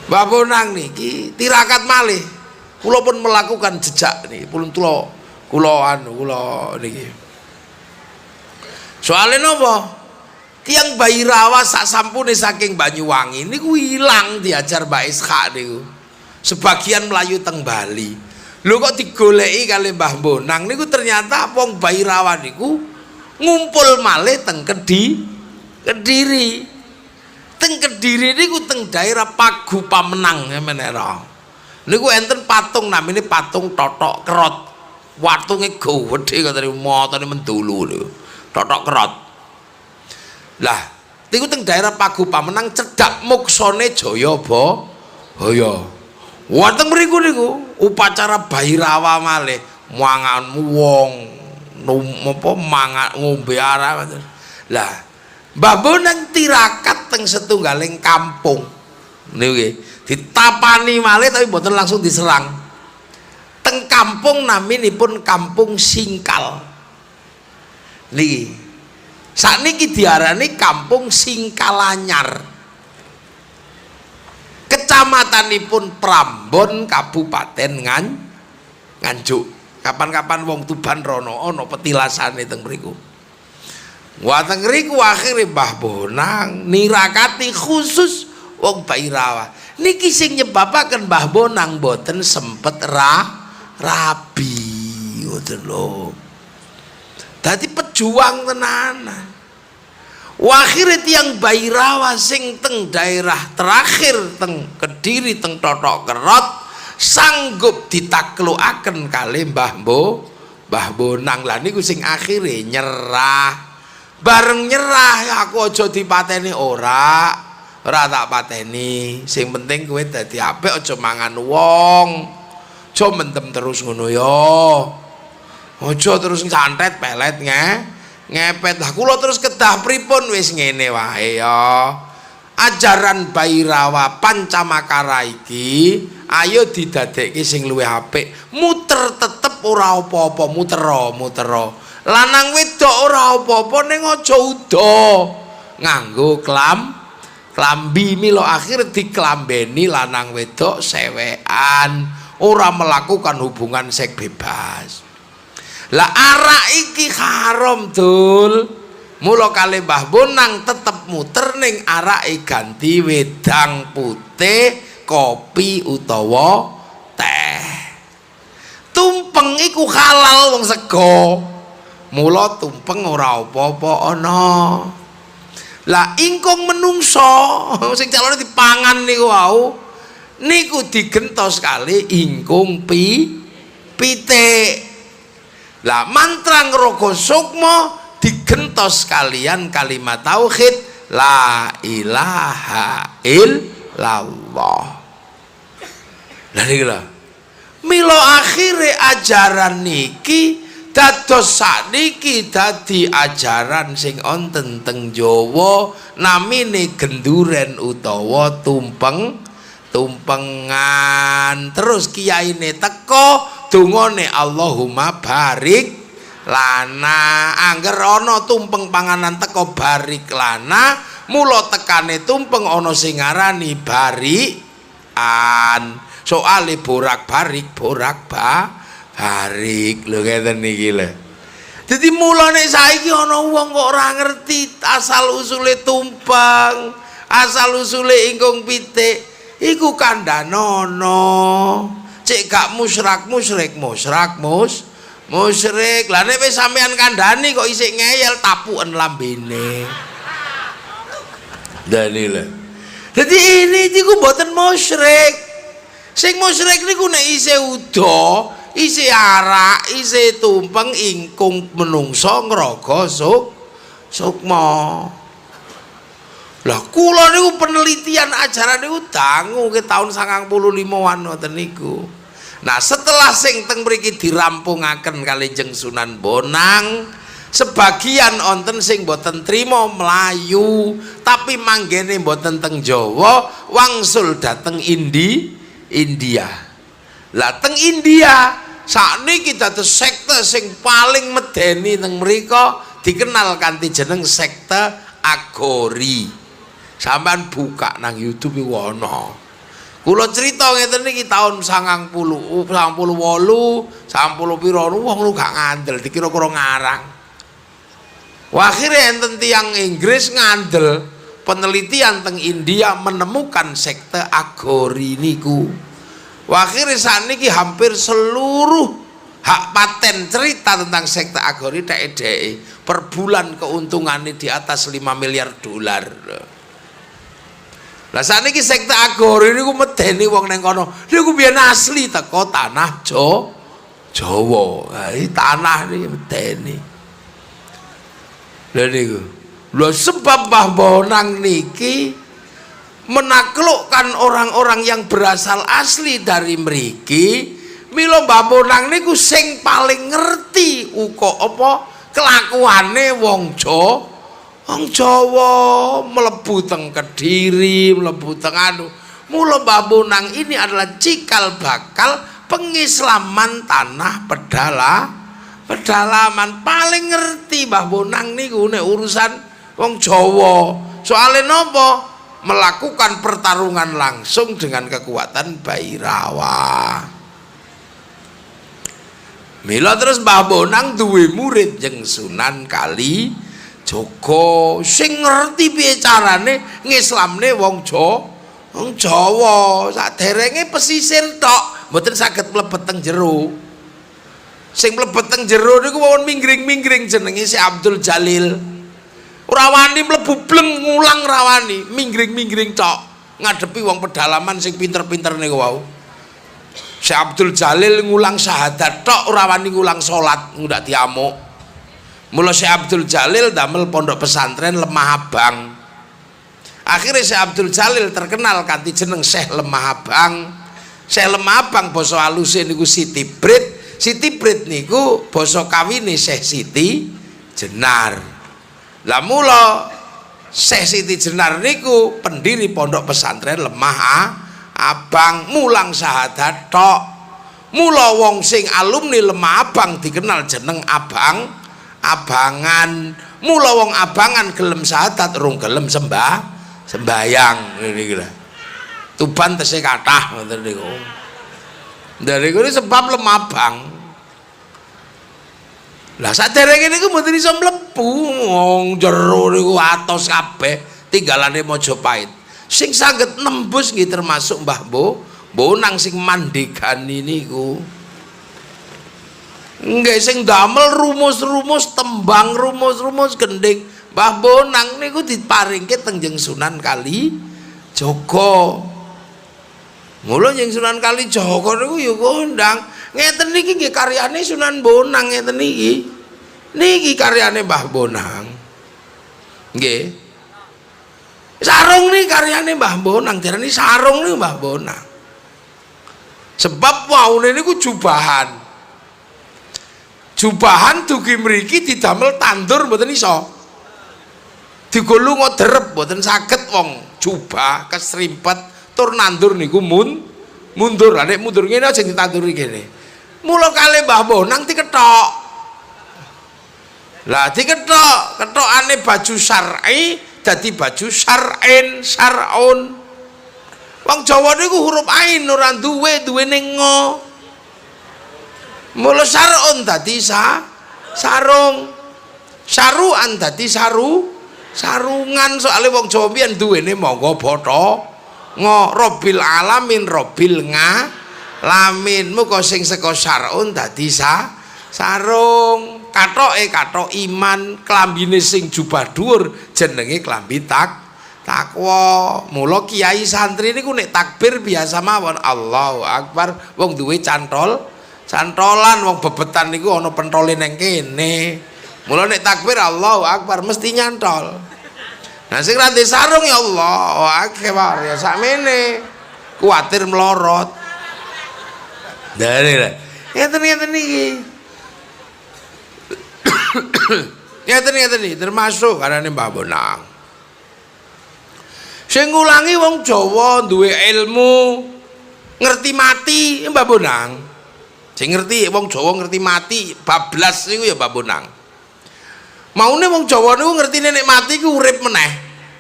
Mbah Bonang niki tirakat malih. Kula pun melakukan jejak niki, pun kula niki. Soale napa? Tiang Bhairawa sak sampune saking Banyuwangi niku ilang diajar Mbak Ishak niku. Sebagian melayu teng Bali. Lho kok digoleki kali Mbah Bonang niku ternyata wong Bhairawa niku ngumpul malih teng Kediri. Teng Kediri niku teng daerah Pagu Pamenang menera. Niku enten patung namine patung Totok Kerot. Watunge gede katene motone mendulu lho. Totok Kerot. Lah, niku teng daerah Pagu Pamenang cedhak muksane Jayabaya. Wonten mriku niku upacara Bhairawa malih mangan wong mangan ngombe arah. Lah, Mbah Bonang tirakat teng setunggaling kampung. Niku nggih, ditapani malih tapi mboten langsung diserang. Teng kampung naminipun Kampung Singkal. Niki sakniki diarani Kampung Singkalanyar. Kecamatanipun Prambon, Kabupaten Nganjuk. Kapan-kapan wong Tuban rono ana petilasane teng mriku. Wonten ngriku akhire Mbah Bonang nirakati khusus wong Bhairawa. Niki sing nyebabaken Mbah Bonang boten sempet rabi ngoten lho. Dadi pejuang tenanan. Akhire tiyang Bhairawa sing teng daerah terakhir teng Kediri teng Totok Kerot sanggup ditaklukaken kalih Mbah Bonang. Lah niku sing akhire nyerah. Bareng nyerah aku aja dipateni ora tak pateni. Sing penting kowe dadi apik aja mangan wong. Aja mendem terus ngono ya. Aja terus santet pelet ngepet. Lah kula terus kedah pripun wis ngene wae ya. Ajaran Bhairawa Pancamakara iki ayo didadekke sing luwih apik. Muter tetep ora apa-apa, mutera. Lanang wedok ora apa-apa ning aja uda nganggo klambi mila akhir diklambeni lanang wedok sewekan, ora melakukan hubungan seks bebas. Lah arak iki haram dul. Mula kalih Mbah Bonang tetep muter ning arake ganti wedang putih, kopi utawa teh. Tumpeng iku halal wong sego. Mula tumpeng ora apa-apa ana. Lah ingkung menungso sing calone dipangan niku wau niku digentos kali ingkung pitik. Lah mantra Ngrogo Sukma digentos kalian kalimat tauhid la ilaha illallah. Lah niki lho. Mila akhire ajaran niki dados sakniki dadi ajaran sing wonten teng Jawa namine genduren utawa tumpengan. Terus kiyaine teko dongane Allahumma barik lana, angger ana tumpeng panganan teko barik lana, mula tekane tumpeng ana sing ngarani barikan. Soale borak-barik barik lho ngeten niki lho. Dadi mulane saiki ana wong kok ora ngerti asal usule tumpeng, asal usule ingkung pitik iku kandhanono. Cek gak musyrik. Lah nek wis sampean kandhani kok isih ngeyel tapuken lambene. Dalile. Dadi ini iku mboten musyrik. Sing musyrik niku nek isih uda, isih arak, isih tumpeng ingkung menungso ngraga sukma. Lah kula niku penelitian ajaran niku dangu ke tahun 95-an ngoten niku. Nah setelah sing teng mriki dirampungaken Kanjeng Sunan Bonang, sebagian wonten sing boten trima mlayu tapi manggene boten teng Jawa, wangsul dateng India. Lah teng India sakniki dados sekte sing paling medeni teng mrika dikenal kanthi jeneng sekte Aghori. Sampeyan buka nang YouTube iku ana. Kula cerita ngeten niki taun 98, 90 pira wong lu gak ngandel dikira kira ngarang. Wah, akhirnya enten tiyang Inggris ngandel penelitian teng India menemukan sekte Agori niku. Wah, akhirnya saat niki hampir seluruh hak paten cerita tentang sekte Agori dek per bulan keuntungannya di atas 5 miliar dolar. Lah saat ini sekte Agori ini medeni wong neng kono niku biyen asli teko tanah Jawa. Nah, ini tanah ini medeni. Lha niku lho sebab Mbah Bonang niki menaklukkan orang-orang yang berasal asli dari mriki. Mila Mbah Bonang niku sing paling ngerti uga apa kelakuane wong Jawa. Wong Jawa mlebu teng Kediri, mlebu teng anu. Mula Mbah Bonang ini adalah cikal bakal pengislaman tanah pedalaman. Paling ngerti Mbah Bonang niku nek urusan wong Jawa. Soale napa? Melakukan pertarungan langsung dengan kekuatan Bhairawa. Mila terus Mbah Bonang duwe murid jeng Sunan Kali Joko sing ngerti piye carane ngislamne wong Jawa. Saderenge pesisir tok, mboten saged mlebet teng jero. Sing mlebet teng jero niku wawon minggring-minggring jenenge Syekh Abdul Jalil. Ora wani mlebu bleng ngulang rawani, minggring-minggring tok ngadepi wong pedalaman sing pinter-pinter niku wau. Syekh Abdul Jalil ngulang syahadat tok ora wani ngulang salat, ndak diamuk. Mula Syekh Abdul Jalil damel pondok pesantren Lemah Abang. Akhirnya Syekh Abdul Jalil terkenal kanthi jeneng Syekh Lemah Abang. Syekh Lemah Abang basa aluse niku Siti Brit. Siti Brit niku basa kawine Syekh Siti Jenar. Lah mula Syekh Siti Jenar niku pendiri pondok pesantren Lemah Abang, mulang syahadat tok. Mula wong sing alumni Lemah Abang dikenal jeneng Abangan. Mula wong Abangan gelem syahadat rung gelem sembayang niki lho. Tuban tesih kathah ngoten niku. Dari kuwi sebab Lemah Abang. Lah saderenge niku mboten iso mlebu wong jero niku atos kabeh tinggalane Majapahit. Sing saged nembus nggih termasuk Mbah Bonang sing mandegani niku. Nggih sing damel rumus-rumus tembang rumus-rumus gending Mbah Bonang niku diparingke teng Jeng Sunan Kalijaga. Mula Jeng Sunan Kalijaga niku ya kondang ngeten niki nggih karyane Sunan Bonang ngeten niki. Niki karyane Mbah Bonang. Nggih. Sarung niki karyane Mbah Bonang, diarani sarung niku Mbah Bonang. Sebab waune niku jubahan. Jubahan dugi mriki didamel tandur mboten iso. Digolong derep mboten saged wong jubah kesrimpet tur nandur niku mundur. Lah nek mundur ngene aja ditanduri kene. Mula kalih Mbah Bonang dikethok. Lah dikethok, kethokane baju syar'i dadi baju syar'un. Wong Jawa niku huruf ain ora duwene ngo. Mula sarun dadi sarung, saruan dadi sarungan. Soalnya wong Jawa mbiyen duwene mangga batha Rabbil alamin Rabbil ngalamin. Muga sing saka sarun dadi sarung. Kathoke kathok iman, klambine sing jubah dhuwur jenenge klambi takwa. Mula kiai santri niku nek takbir biasa mawon Allahu Akbar. Wong duwe cantolan wong bebetan niku ana pentole neng kene. Mula nek takbir Allahu Akbar mesti nyantol. Nah sing ra sarung ya Allahu Akbar ya sakmene. Kuwatir melorot. Dari ngeten iki. Ngeten iki termasuk karane Mbah Bonang. Sing ngulangi wong Jawa duwe ilmu ngerti mati Mbah Bonang. Sing ngerti wong Jawa ngerti mati bablas niku ya Mbah Bonang. Maune wong Jawa niku ngertine nek mati ku urip meneh.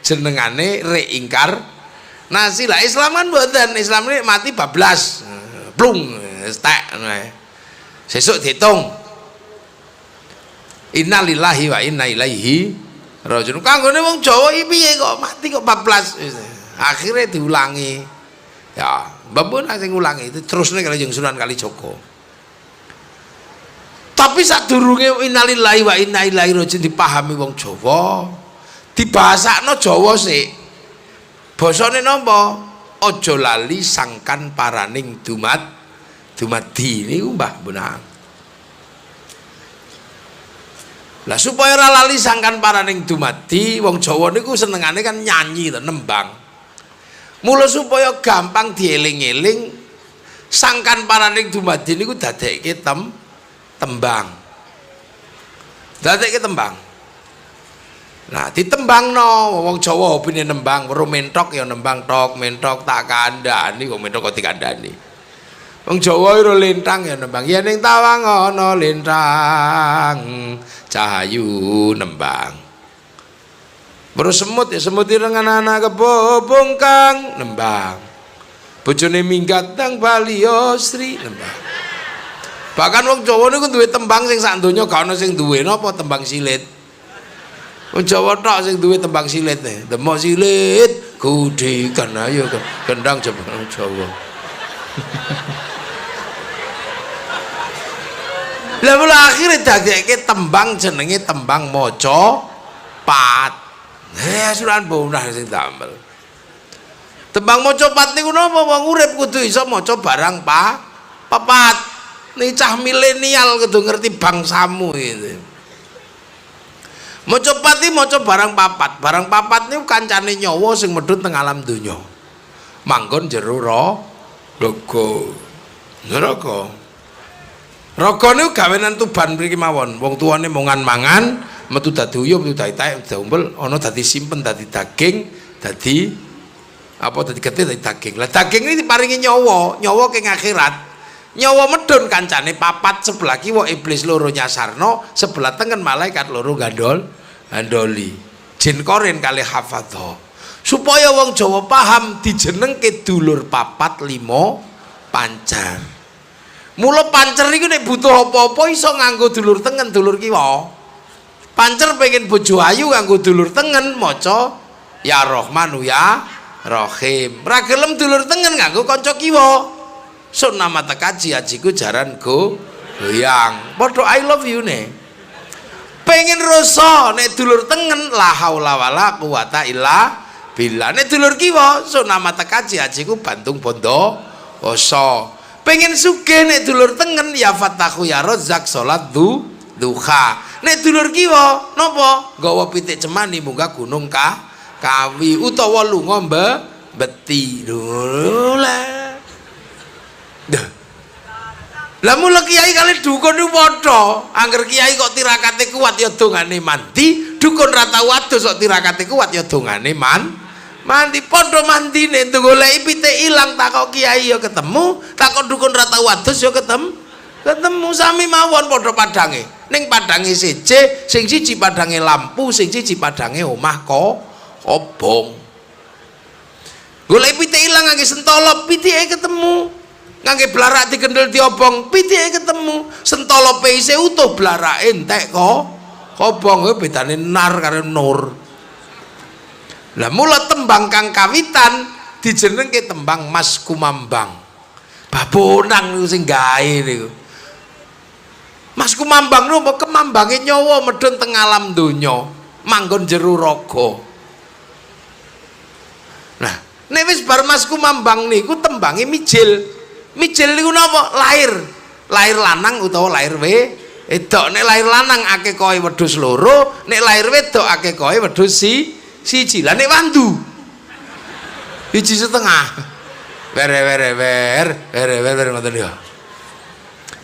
Jenengane reingkarnasi. nasi lah. Islam kan mboten, Islam ini mati bablas plung tek sesuk diitung innalillahi wa inna ilaihi rajiun. Kanggone wong Jawa iki piye kok mati kok bablas, akhirnya diulangi ya mbapun sing ulangi itu terusnya Kanjeng Sunan Kalijaga. Tapi sadurunge innalillahi wa inna ilaihi rajiun dipahami wong Jawa, dibahasakno Jawa sik. Basane napa? Aja lali sangkan paraning dumadi niku Mbah Bonang. Lah supaya ora lali sangkan paraning dumadi, wong Jawa niku senengane kan nyanyi to, nembang. Mula supaya gampang dieling-eling, sangkan paraning dumadi niku dadekke tembang. Dadekke tembang. Nah, ditembangno wong Jawa hobine nembang, weruh mentok ya nembang tok, mentok tak kandhani kok mentok kok dikandhani. Wong Jawa ora lintang ya nembang. Yen ning tawang ana lintang, cahayu nembang. Weruh semut ya semut irengan anak kebobong kang nembang. Bojone minggat nang Bali Sri nembang. Bahkan wong Jawa niku duwe tembang sing sak donya gak ana sing duwe napa tembang silit. Wong Jawa tok sing duwe tembang silit e. Demok silit gudikan ayo gendang jebang Jawa. Lah mula akhire dadekke tembang jenenge tembang maca pat. Sunan Bonang sing damel. Tembang maca pat niku napa wong urip kudu iso maca barang papat. Nih cah milenial kudu ngerti bangsamu gitu. Maca pat iki maca barang papat. Barang papat niku kancane nyawa sing medhut teng alam donya. Manggon jero raga. Neraka. Raga niku gawenan tuban mriki mawon. Wong tuane mangan-mangan, metu dadi uyuh, metu dadi taek, dadi umbel, ana dadi simpen, dadi daging, dadi apa dadi getih, dadi daging. Lah daging ini diparingi nyawa, nyawa king akhirat. Nyawa medun kancane papat, sebelah kiwa iblis loro nyasarno, sebelah tengen malaikat loro gandoli. Jin korin kali hafadho. Supaya wong Jawa paham dijenengke dulur papat limo pancer. Mula pancer iku nek butuh apa-apa iso nganggo dulur tengen, dulur kiwa. Pancer pengen bojo ayu nganggo dulur tengen maca ya Rahmanu ya Rahim. Ra gelem dulur tengen nganggo kanca kiwa. So nama tekaji ajiku jaran goyang. Padha I love you ne. Pengen rasa nek dulur tengen la haula wala quwata illa billah. Nek dulur kiwa so nama tekaji ajiku bantung bondo oso. Pengen sugih nek dulur tengen ya fatahu ya rozak salat duha. Nek dulur kiwa napa? Gawa pitik cemani munggah gunung kawi utawa lunga beti. Lah mula kiai kali dukun niku padha. Angger kiai kok tirakate kuat ya dongane mandi, dukun ra tau adus kok tirakate kuat ya dongane mandi. Padha mandine goleki pitik ilang takok kiai ya ketemu, takok dukun ra tau adus ya ketemu sami mawon padha padange. Ning padange seje, sing siji padange lampu, sing siji padange omah obong. Goleki pitik ilang ngangge sentolo, pitike ketemu. Ngangge blarak dikendel diobong, pitike ketemu. Sentolope isih utuh, blarake entek obong. Bedane nar karo nur. Lah mula tembang kang kawitan dijenengke tembang Mas Kumambang. Babonang niku sing gawe niku. Mas Kumambang niku kemambange nyawa medhun teng alam donya, manggon jero raga. Nah, nek wis bar Mas Kumambang niku tembange mijil. Mijil niku napa? Lair lanang utawa lair wedok. Nek lair lanang akeh-koe wedhus loro, nek lair wedok akeh-koe wedhus siji. Lah nek wandu siji setengah. Wer ngoten ya.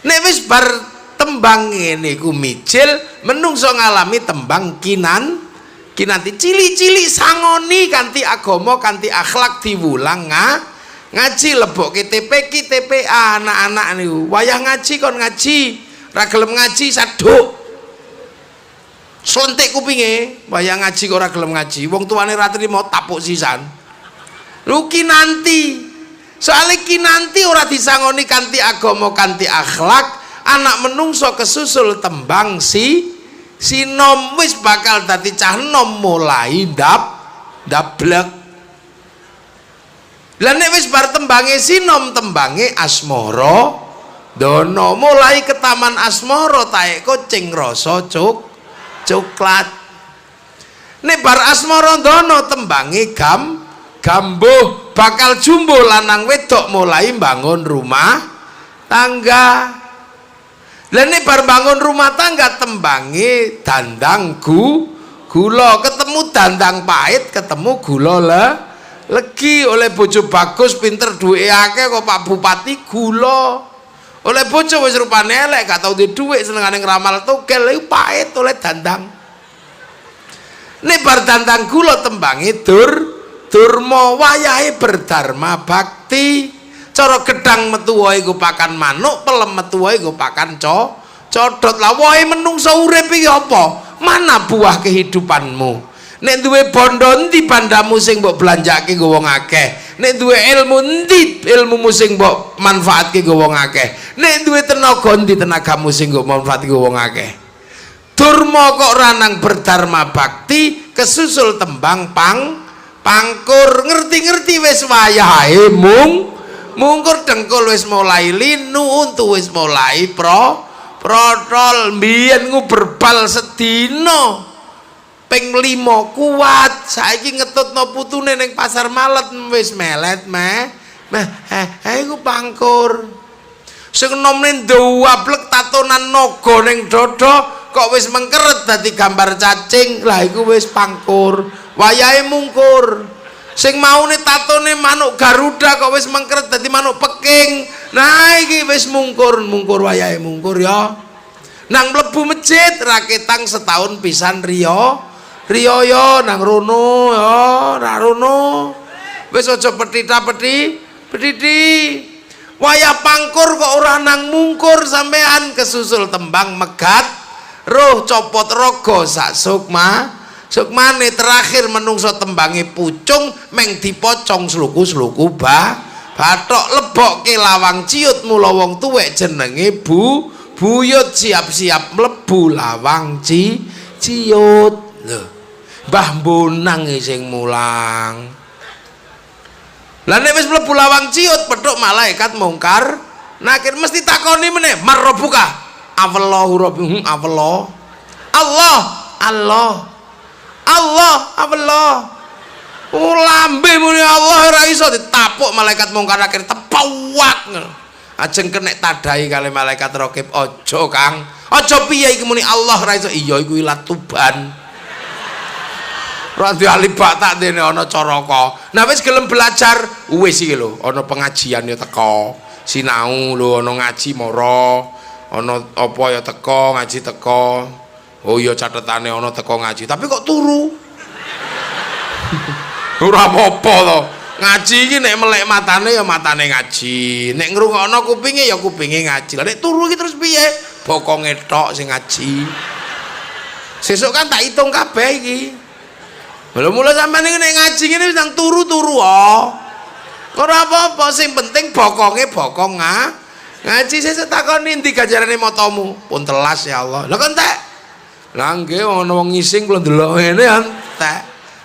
Nek wis bar tembang ngene iku mijil, menungso ngalami tembang kinanti cili-cili sangoni kanthi agama, kanthi akhlak diwulang ngaji lebokke TPQ TPA anak-anak niku wayah ngaji kon ngaji ra gelem ngaji saduk slontik kupinge wayah ngaji kok ora gelem ngaji wong tuane ra trimo tapuk sisan Lu kinanti. Soale kinanti ora disangoni kanthi agama kanthi akhlak, anak menungso kesusul tembang sinom wis bakal dadi cah nom mulai dablek. Lah nek wis bar tembange sinom tembange asmara dono mulai ke taman asmara taek kucing rasa coklat. Nek bar asmara dono tembange gambuh bakal jumbo lanang wedok mulai bangun rumah tangga. Lah nek bar bangun rumah tangga tembange dandang gula ketemu dandang pahit ketemu gula legi. Oleh bojo bagus pinter duwe akeh kok Pak Bupati gula. Oleh bojo wis rupane elek gak tau duwe dhuwit senengane ngramal togel iku pahit oleh dandang. Nek bar dandang gula tembange durma wayahe berdharma bakti. Cara gedang metu wae iku pakan manuk, pelem metu wae iku pakan codot. Lah wae menungso urip iki apa? Mana buah kehidupanmu? Nek duwe bondo endi bandamu sing mbok belanjake nggo wong akeh? Nek duwe ilmu endi ilmumu sing mbok manfaatke nggo wong akeh? Nek duwe tenaga endi tenagamu sing mbok manfaatke nggo wong akeh? Durma kok ranang berdharma bakti kesusul tembang pangkur. Ngerti-ngerti wis wayahe mungkur dengkul wis mulai linu untu wis mulai protol. Mbiyen nguberbal sedina ping 5 kuat, saiki ngetutno putune ning pasar malet wis melet iku pangkur. Sing nomne ndawablek tatonan naga ning dada kok wis mengkeret dadi gambar cacing, lah iku wis pangkur, wayahe mungkur. Sing maune tatone manuk Garuda kok wis mengkeret dadi manuk Peking, nah iki wis mungkur wayahe mungkur ya. Nang mlebu masjid raketang setahun pisan riya nang rono ya, nang rono wis aja petiti. Wayah pangkur kok ora nang mungkur sampean kesusul tembang megat roh copot raga sak sukmane terakhir menungso tembange pucung meng dipocong sluku bathok lebokke lawang ciut mula wong tuwek jenenge buyut siap-siap mlebu lawang ciut. Lho Mbah Bonang sing mulang. Lah nek wis mlebu lawang ciut petuk malaikat mungkar nakir mesti takoni meneh marrobuka Allahu rabbuhum Allah lambe muni Allah ora iso ditapuk malaikat mungkar nakir tepawak ajeng kenek tadai kali malaikat raqib. Aja Kang, aja piye iki muni Allah ora iso. Iya iku ilat tuban Ranti alibak tak dene ana caraka. Nah wis gelem belajar wis iki lho, ana pengajian ya teko, sinau lho, ana ngaji mara, ana apa ya teko, ngaji teko. Oh iya catetane ana teko ngaji, tapi kok turu. Ora apa-apa to. Ngaji iki nek melek matane ya matane ngaji, nek ngrungokno kupinge ya kupinge ngaji. Lah nek turu iki terus piye? Bokonge tok sing ngaji. Sesuk kan tak hitung kabeh iki. Mula-mula sampean iki nek ngaji ngene wis nang turu-turu ora apa-apa, sing penting bokonge bokong ngaji. Sesuk takoni ndi ganjarane matamu? Pun telas ya Allah. Lah kok entek? Lah nggih ana wong ngising kula ndelok ngene entek.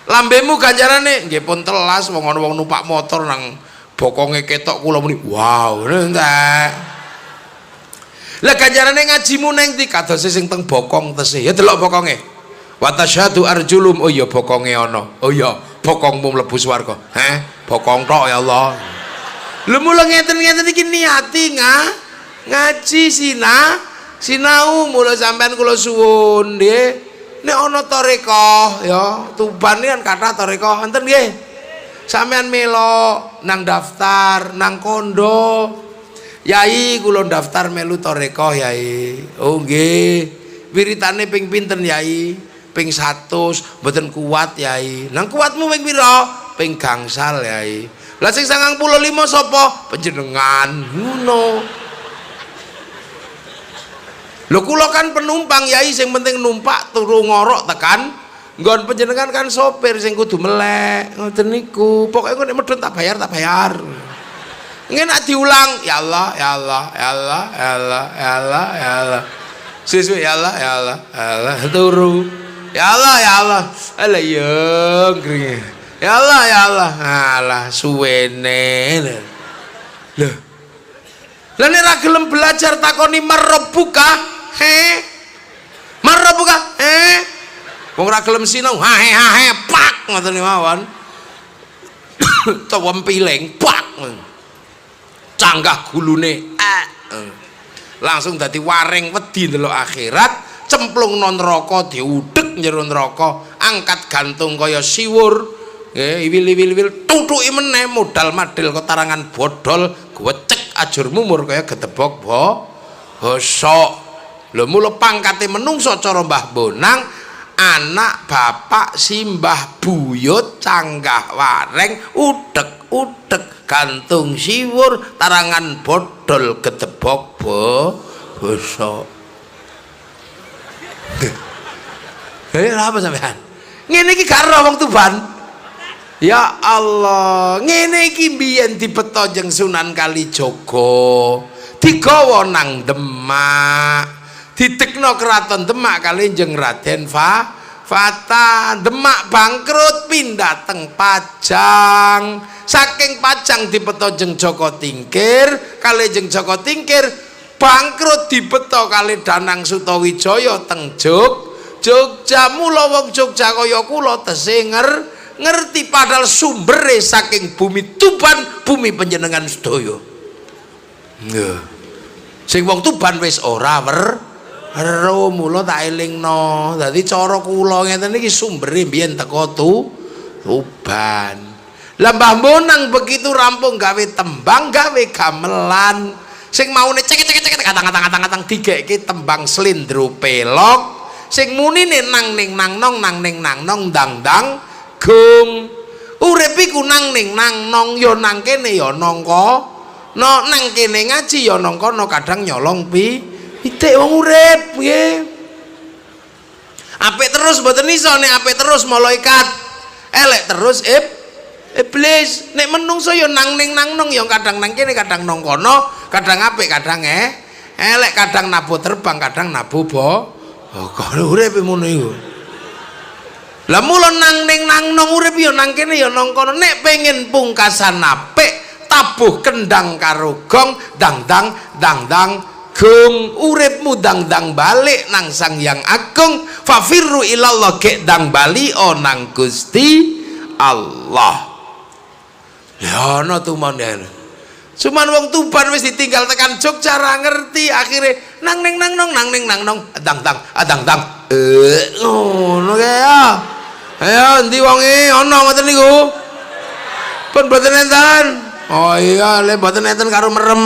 Lambemu ganjarane nggih pun telas wong ana wong numpak motor nang bokonge ketok kula muni wow entek. Lah ganjarane ngajimu ning ndi kadose sing teng bokong tese ya delok bokonge. Wa tasyhadu arjulum, oh iya bokonge ana. Oh iya bokongmu mlebu swarga. Bokong tok ya Allah. Lha mula ngeten-ngeten iki niati ngaji sinau mula sampean kula suwun nggih. Nek ana tarekah ya, Tuban kan kathah tarekah enten nggih. Sampean melok nang daftar nang kondo. Yai kula daftar melu tarekah Yai. Oh nggih. Wiritane ping pinten Yai? Ping 100 mboten kuat Yai. Nang kuatmu ping pira? Ping gangsal Yai. Lah sing 95 sapa? Panjenengan. Ngono. Lho kula kan penumpang Yai, sing penting numpak turu ngorok tekan nggon panjenengan kan sopir sing kudu melek ngoten niku pokoke engko nek medhun tak bayar ngene nak diulang ya Allah ya Allah ya Allah ya Allah ya Allah ya Allah sesuk ya Allah ya Allah ya Allah turu ya Allah ya Allah ala yo ngring ya Allah ya Allah alah suwene lho lah nek ra gelem belajar takoni marabbuka marabbuka wong ra gelem sinau hahe pak ngoten mawon tawa piling pak canggah gulune langsung dadi waring wedi ndelok akhirat cemplung non neraka diudhek njero neraka angkat gantung kaya siwur iwil tutuki meneh modal madil ketarangan bodol gwecek ajur mumur kaya getebok bosok lho mula pangkate menungso cara Mbah Bonang anak bapak simbah buyut canggah wareng udek gantung siwur tarangan bodol getebok bosok apa sampean ngene iki gak ora wong Tuban ya Allah ngene iki mbiyen dipeta jeung Sunan Kalijaga digawa nang Demak didekno keraton Demak kali jeung Raden Fata Demak bangkrut pindah teng Pajang saking Pajang dipeta jeung Joko Tingkir kali jeung Joko Tingkir bangkrut dipeta kali Danang Sutawijaya teng Jogja mula wong Jogja kaya kula tesih ngerti padahal sumbere saking bumi Tuban bumi panjenengan sedaya sing wong Tuban wis ora weruh mula tak elingno dadi cara kula ngeten iki sumbere mbiyen teko Tuban lah Mbah Bonang begitu rampung gawe tembang gawe gamelan sing maune cek katang digeke tembang slendro pelok sing munine nang ning nang nong dang gong urip iku nang ning nang nong ya nang kene ya nangka nang kene ngaji ya nang kono kadang nyolong pitik wong urip nggih apik terus mboten iso nek apik terus malaikat elek terus iblis nek menungso ya nang ning nang nong ya kadang nang kene kadang nang kono kadang apik kadang elek kadang nabuh terbang kadang nabuh kalau urip ngono iku lah mula nang ning nang nong urip ya nang kene ya nang kono nek pengen pungkasan apik tabuh kendang karo gong dang gong uripmu dang balik nang Sang Hyang Agung fafirru ilallah gek dang bali nang Gusti Allah ya ana tumane cuman wong Tuban wis ditinggal tekan Jogja ra ngerti akhire nang ning nang nong dang ngono kaya ayo endi wonge ana ngoten niku pun boten enten oh iya le boten enten karo merem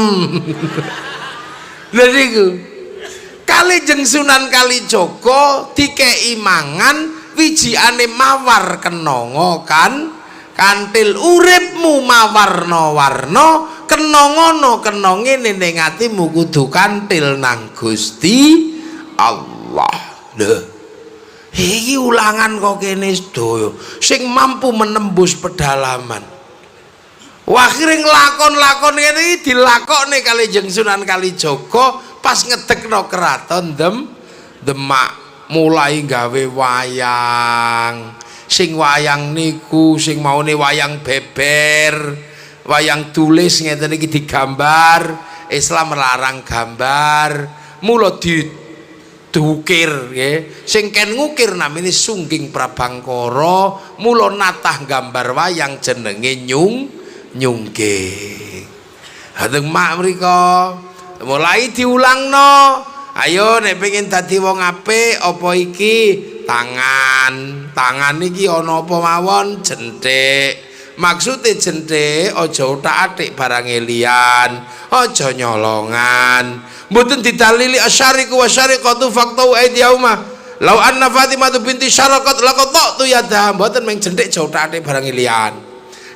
lha niku kali jeung Sunan Kalijaga dikeki mangan wijikane mawar kenanga kantil uripmu mawarna-warna kena ngono kena ngene ning atimu kudu kantil nang Gusti Allah lho iki ulangan kok kene sedaya sing mampu menembus pedalaman akhire nglakon-lakon ngene iki dilakokne kali jeung Sunan Kalijaga pas ngedekno keraton Demak mulai gawe wayang sing wayang niku sing maune wayang beber wayang tulis ngeten iki digambar Islam melarang gambar mula dukir nggih sing ken ngukir namine Sungging Prabangkara mula natah gambar wayang jenenge nyungging hadeng mak mriko mulai diulangno ayo nek pengen dadi wong apik apa iki tangan iki ana apa mawon jenthik maksude jenthik aja utak-atik barang liyan aja nyolongan mboten didalili asyariku wasyariqatu faqtu aidiyauma law anna Fatimah binti syaraqat laqattu yadha mboten meng jenthik aja utak-atik barang liyan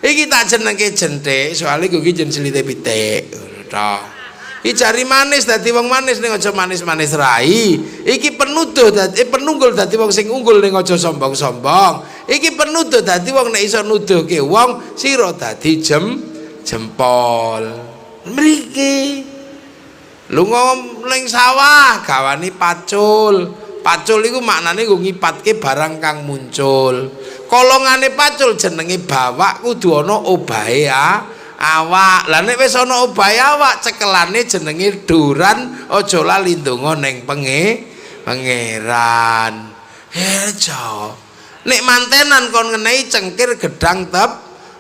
iki tak jenenge jenthik soalé iki jeneng slite pitik to Iki jari manis dadi wong manis ning aja manis-manis rai. Iki penuduh dadi penunggul dadi wong sing unggul ning aja sombong-sombong. Iki penuduh dadi wong nek iso nuduhke wong sira dadi jempol. Mriki lunga ning sawah gawani pacul. Pacul iku maknane nggo ngipatke barang kang muncul. Kolongane pacul jenenge bawak kudu ana obahe awak. Lah nek wis ana obahe awak cekelane jenenge duran, aja lali ndonga ning pangeran. Hejo. Nek mantenan kon ngenehi cengkir gedang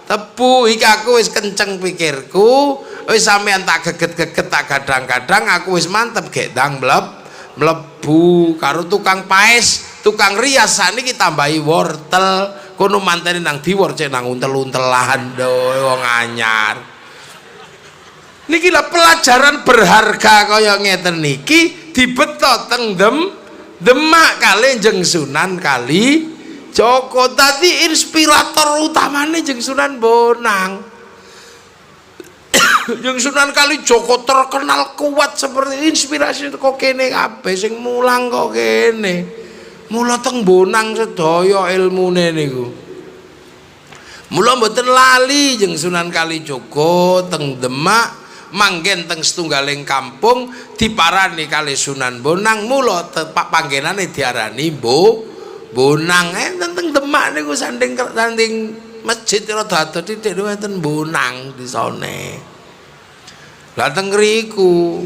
tebu iki aku wis kenceng pikirku, wis sampean tak geget-geget tak gadang-gadang aku wis mantep gek ndang mlebu karo tukang paes, tukang rias sakniki tambahi wortel. Kono mantene nang diwor cek nang untel-untelan wong anyar. Niki lah pelajaran berharga kaya ngeten niki dibeto teng Demak kali Jeng Sunan Kali Joko. Tadi inspirator utamane Jeng Sunan Bonang. Jeng Sunan Kali Joko terkenal kuat seperti inspirasi kok kene kabeh sing mulang kok kene. Mula teng Bonang sedaya ilmune niku. Mula mboten lali Jeng Sunan Kalijaga teng Demak manggen teng setunggaling kampung diparani kali Sunan Bonang. Mula tepak panggenane diarani Bonang. Enten teng Demak niku sanding masjid rada adoh titik wonten Bonang di sone. Lah teng ngriku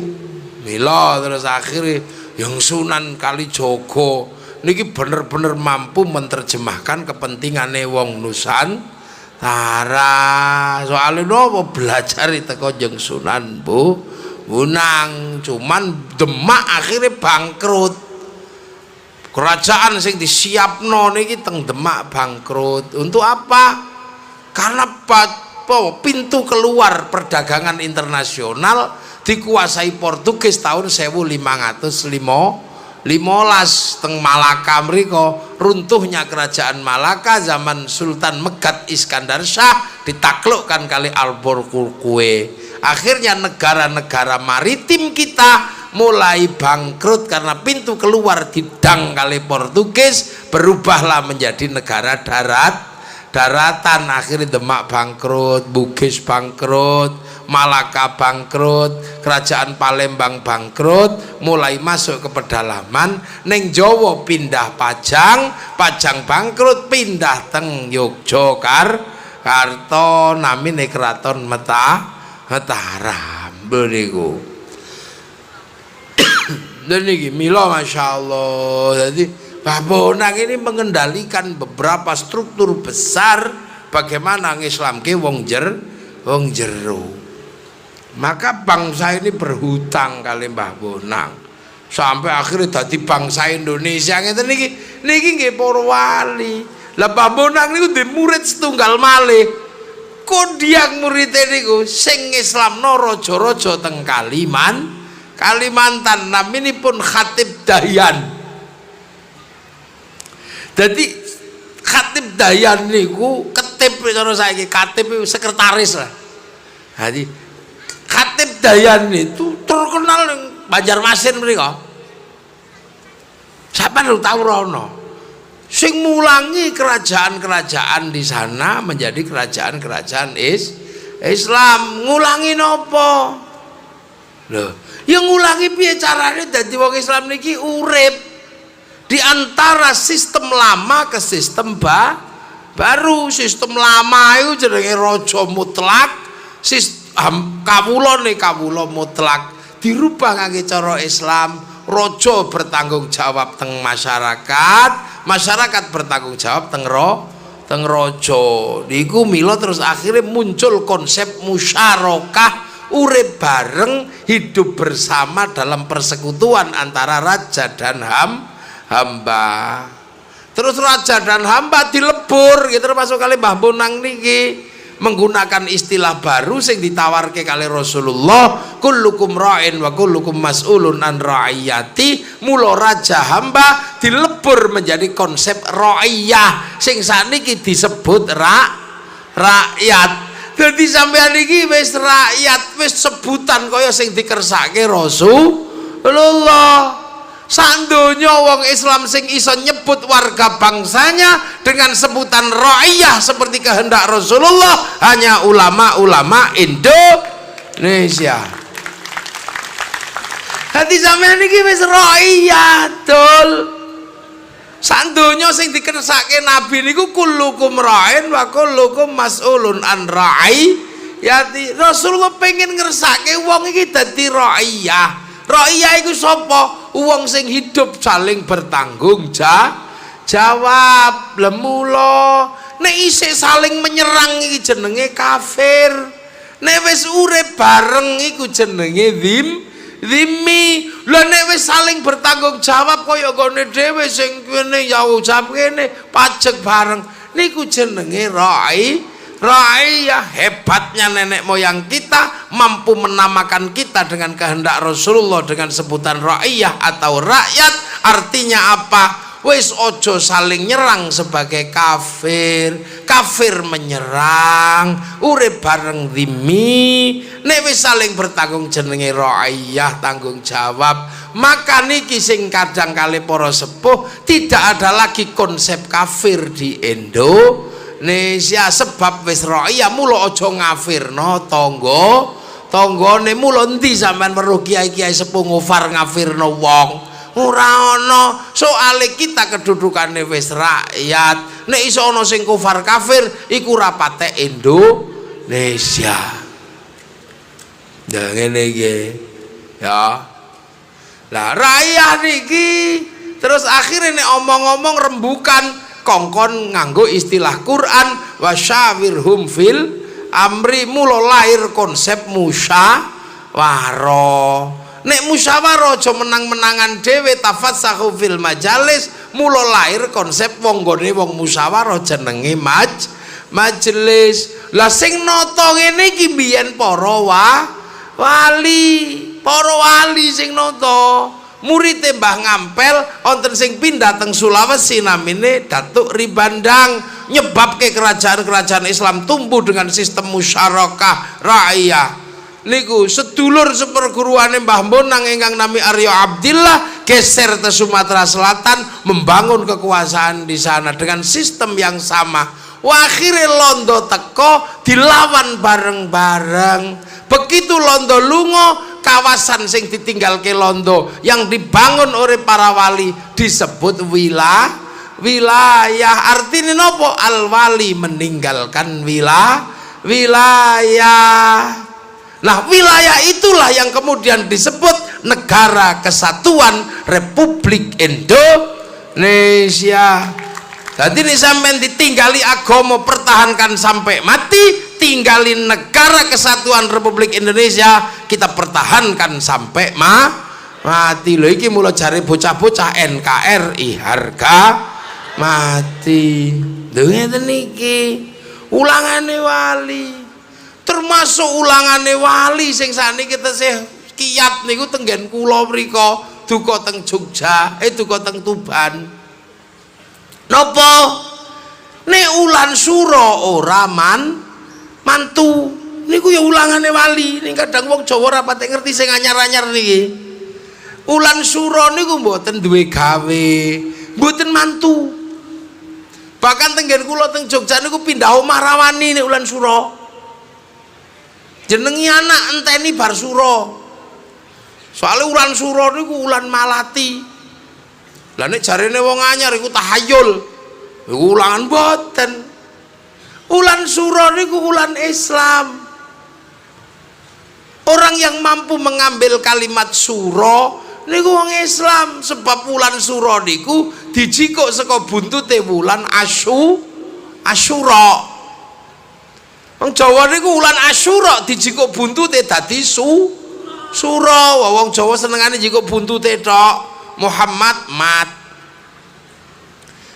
mila terus akhire Jeng Sunan Kalijaga niki bener-bener mampu menerjemahkan kepentingane wong Nusantara. Soalnya nopo belajar teko Jeng Sunan Bonang. Cuman Demak akhirnya bangkrut. Kerajaan sing disiapno niki teng Demak bangkrut. Untuk apa? Karena pintu keluar perdagangan internasional dikuasai Portugis tahun 1515 teng Malaka mriko. Runtuhnya kerajaan Malaka zaman Sultan Megat Iskandar Shah ditaklukkan kali Albuquerque. Akhirnya negara-negara maritim kita mulai bangkrut karena pintu keluar didang kali Portugis, berubahlah menjadi negara daratan. Akhirnya Demak bangkrut, Bugis bangkrut, Malaka bangkrut, kerajaan Palembang bangkrut, mulai masuk ke pedalaman. Neng Jawa pindah Pajang bangkrut, pindah teng Yogyakarta namine Keraton Mataram beriku. Dan ini mila masyaallah. Jadi Mbah Bonang ini mengendalikan beberapa struktur besar bagaimana ngislamke wong jero. Maka bangsa ini berhutang kali Mbah Bonang sampai akhirnya dadi bangsa Indonesia ngeten niki nggih para wali. Lah Mbah Bonang niku duwe murid setunggal malih. Kodiak murid niku sing Islamno raja-raja teng Kalimantan naminipun Khatib Dayan. Jadi Khatib Dayan niku ketip cara saiki katib sekretaris lah. Jadi Khatib Dayan itu terkenal yang Banjarmasin mereka. Siapa yang tahu rono? Sing mulangi kerajaan-kerajaan di sana menjadi kerajaan-kerajaan Islam. Ngulangi nopo? Loh, yang ngulangi piye carane dadi wong Islam niki urip di antara sistem lama ke sistem baru. Sistem lama itu jenenge raja mutlak, kawula mutlak dirubah ngangge cara Islam. Raja bertanggung jawab teng masyarakat bertanggung jawab teng raja. Niku mila terus akhirnya muncul konsep musyarakah, urip bareng, hidup bersama dalam persekutuan antara raja dan hamba. Terus raja dan hamba dilebur gitu, termasuk kali Mbah Bonang niki menggunakan istilah baru sing ditawarke kali Rasulullah, kullukum ra'in wa kullukum mas'ulun an ra'iyati. Mula raja hamba dilebur menjadi konsep ra'iyah sing saniki disebut rakyat. Dadi sampean iki wis rakyat, wis sebutan kaya sing dikersake Rasulullah. Sak donya wong Islam sing iso nyebut warga bangsanya dengan sebutan ra'iyah seperti kehendak Rasulullah hanya ulama-ulama Indonesia. Hati sampean iki wis ra'iyah dol. Sak donya sing dikersake Nabi niku kullukum ra'in wa kullukum mas'ulun an ra'i. Yati Rasulullah pengen ngersake wong iki dadi ra'iyah. Ra'iyah iku sapa? Wong sing hidup saling bertanggung jawab. Lemula nek isih saling menyerang iki jenenge kafir. Nek wis urip bareng iku jenenge dhimmi. Lah nek wis saling bertanggung jawab kaya gone dhewe sing kene ya ucap kene pajak bareng niku jenenge ra'iyah. Hebatnya nenek moyang kita mampu menamakan kita dengan kehendak Rasulullah dengan sebutan ra'iyah atau rakyat. Artinya apa? Wis ojo saling nyerang sebagai kafir. Kafir menyerang, urip bareng dhimmi. Nek wis saling bertanggung jenenge ra'iyah, tanggung jawab. Maka niki sing kadang kali para sepuh tidak ada lagi konsep kafir di Indonesia sebab wis ra'iyah. Mula aja ngafirno tanggane. Mula endi sampean weruh kiai-kiai sepuh ngufar ngafirno wong? Ora ana. Soale kita kedudukane wis rakyat. Nek iso ana sing kufar kafir iku ora patek Indonesia. Ya ngene iki. Ya. Lah rakyat niki terus akhirnya nek omong-omong rembukan kongkon nganggo istilah Quran wasyawirhum fil amri. Mula lahir konsep musyawarah. Nek musyawarah aja menang-menangan dhewe tafassahu fil majalis. Mula lahir konsep wong gone wong musyawarah jenenge majelis. Lah sing nata ngene iki biyen para wali sing nata. Murid Mbah Ngampel wonten sing pindah teng Sulawesi namine Datuk Ribandang, nyebabke kerajaan-kerajaan Islam tumbuh dengan sistem musyarakah rakyat. Niku sedulur seperguruane Mbah Bonang ingkang nami Aryo Abdillah geser ke Sumatera Selatan membangun kekuasaan di sana dengan sistem yang sama. Akhirnya Londo teko dilawan bareng-bareng. Begitu Londo lunga, kawasan sing ditinggal ke Londo yang dibangun oleh para wali disebut wilayah. Artinya nopo? Al wali meninggalkan wilayah. Nah wilayah itulah yang kemudian disebut Negara Kesatuan Republik Indonesia. Jadi ini sampai ditinggali agama pertahankan sampai mati, tinggalin Negara Kesatuan Republik Indonesia kita pertahankan sampai mati. Lho iki mulai cari bocah-bocah NKRI harga mati. Ngeten niki ulangane wali. Termasuk ulangane wali sing sakniki tesih kiyat niku tenggen kula mriko duka teng Jogja, duka teng Tuban. Napa? Nek ulan suro ora mantu. Niku ya ulangane wali. Ning kadang wong Jawa ora patek ngerti sing anyar-anyar niki. Ulan suro niku mboten duwe gawe, mboten mantu. Bahkan tenggen kula teng Jogja niku pindah omah rawani nek ulan suro. Jenengi anak enteni bar suro. Soale ulan suro niku ulan malati. Lah nek jarene wong anyar iku tahayul. Iku ulangan boten. Ulan suro niku ulan Islam. Orang yang mampu mengambil kalimat suro niku wong Islam sebab ulan suro niku dijikuk saka buntute wulan Asyura. Wong Jawa niku ulan Asyura dijikuk buntute dadi suro. Wong Jawa senengane jikuk buntute tok. Muhammad mat,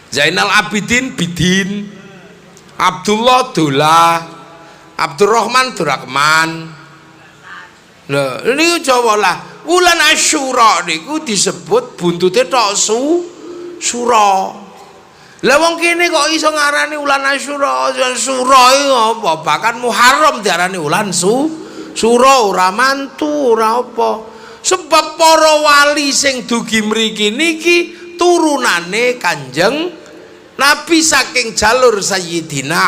Zainal Abidin bidin, Abdullah dolah, Abdurrahman Durakman. Lho niku Jawa lah. Wulan Asyura niku disebut buntute tok suro. Lah wong kene kok iso ngarani wulan Asyura? Syura iku apa? Bahkan Muharram diarani wulan Sura ora mantu ora apa. Sebab para wali sing dugi mriki niki turunane Kanjeng Nabi saking jalur Sayyidina